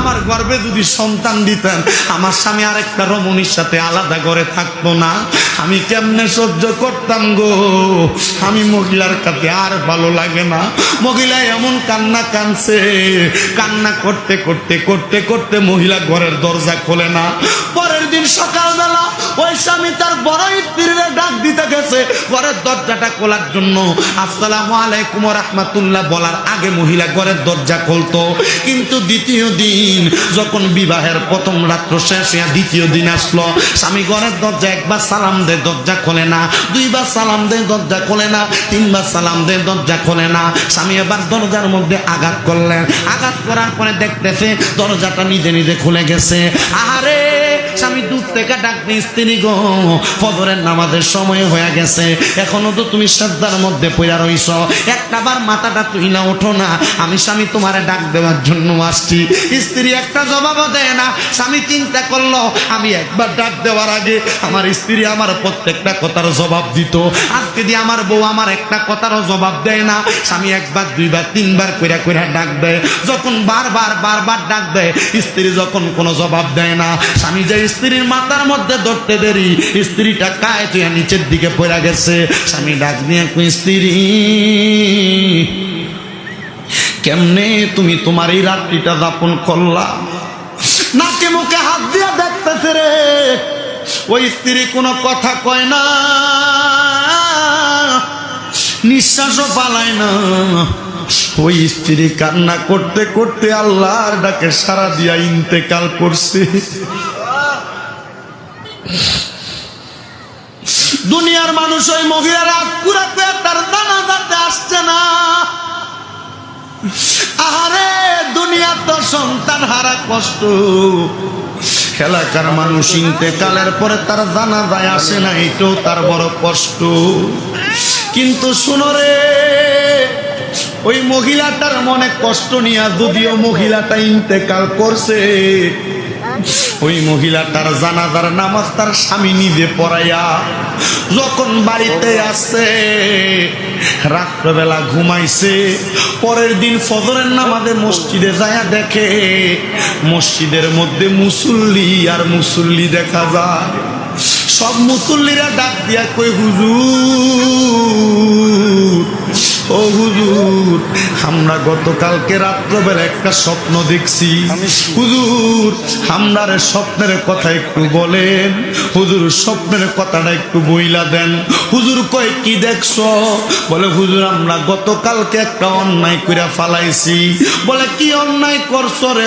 আমার গর্ভে যদি সন্তান দিতেন, আমার স্বামী আরেকটা রমণীর সাথে আলাদা ঘরে থাকতো না। আমি কেমনে সহ্য করতাম গো। আমি মহিলার কাছে আর ভালো লাগে না। মহিলা এমন কান্না কানছে, কান্না করতে করতে করতে করতে মহিলা ঘরের দরজা খোলে না। পরের দিন সকালবেলা ওই স্বামী তার বড় স্ত্রীর ডাক দিতে গেছে ঘরের দরজাটা খোলার জন্য। আসসালামু আলাইকুম ওয়া রাহমাতুল্লাহ বলার আগে মহিলা ঘরের দরজা খুলতো। কিন্তু দ্বিতীয় দিন যখন বিবাহের প্রথম রাত্র শেষ হয়ে দ্বিতীয় দিন আসলো, স্বামী ঘরের দরজা একবার সালাম দেয়, দরজা খোলে না। দুইবার সালাম দেয়, দরজা খোলে না। তিনবার সালাম দেয়, দরজা খোলে না। স্বামী এবার দরজার মধ্যে আঘাত করলেন। আঘাত করার পরে দেখতেছে দরজাটা নিজে নিজে খুলে গেছে। আহারে, স্বামী দূর থেকে ডাকতে, স্ত্রী গো, ফজরের নামাজের সময় হয়ে গেছে, এখনো তো তুমি সাজদার মধ্যে পড়ে রইছ, একটাবার মাথাটা তুই না ওঠো না, আমি স্বামী তোমারে ডাক দেওয়ার জন্য আসছি। স্ত্রী একটা জবাবও দেয় না। স্বামী চিন্তা করলো, আমি একবার ডাক দেওয়ার আগে আমার স্ত্রী আমার প্রত্যেকটা কথার জবাব দিত, আজকে দিয়ে আমার বউ আমার একটা কথারও জবাব দেয় না। স্বামী একবার দুইবার তিনবার কইরা কইরা ডাক দেয়। যখন বারবার বারবার ডাক দেয়, স্ত্রী যখন কোনো জবাব দেয় না, স্বামী যে স্ত্রীর মাথার মধ্যে ধরতে দেরি, স্ত্রীটা কায় তুই নিচের দিকে পড়ে গেছে। স্বামী ডাক দিয়ে কই, স্ত্রী কেমনে তুমি তোমার এই রাত্রিটা যাপন করলা? নাকে মুখে হাত দিয়া দেখতেছে রে। ওই স্ত্রী কোনো কথা কয় না, নিঃশ্বাসও পালায় না। ওই স্ত্রী কান্না করতে করতে আল্লাহর ডাকে সারা দিয়া ইন্তেকাল করছে। দুনিয়ার মানুষ ওই মহিলার রাত পুরাতে তার জানাজাতে আসছে না। আহারে, দুনিয়া তো সন্তান হারা কষ্ট। এলাকার মানুষ ইন্তেকালের পরে তার জানাজায় আসে না, এটাও তার বড় কষ্ট। কিন্তু শুনো রে, ওই মহিলাটার মনে কষ্ট নিয়ে যদিও মহিলাটা ইন্তেকাল করছে, ওই মহিলাটার জানাজার নামাজ তার স্বামী নিজে পড়াইয়া যখন বাড়িতে আসছে, রাত্রবেলা ঘুমাইছে, পরের দিন ফজরের নামাজে মসজিদে যায়া দেখে মসজিদের মধ্যে মুসল্লি আর মুসল্লি দেখা যায়। সব মুসল্লিরা ডাক দিয়া কই, হুজুর, ও হুজুর, আমরা গতকালকে রাত্রবেলা একটা স্বপ্ন দেখছি। হুজুর, আমরা স্বপ্নের কথা একটু বলেন। হুজুর, স্বপ্নের কথাটা একটু বইলা দেন। হুজুর কয়, কি দেখছো? বলে, হুজুর, আমরা গতকালকে একটা অন্যায় কইরা ফালাইছি। বলে, কি অন্যায় করছো রে?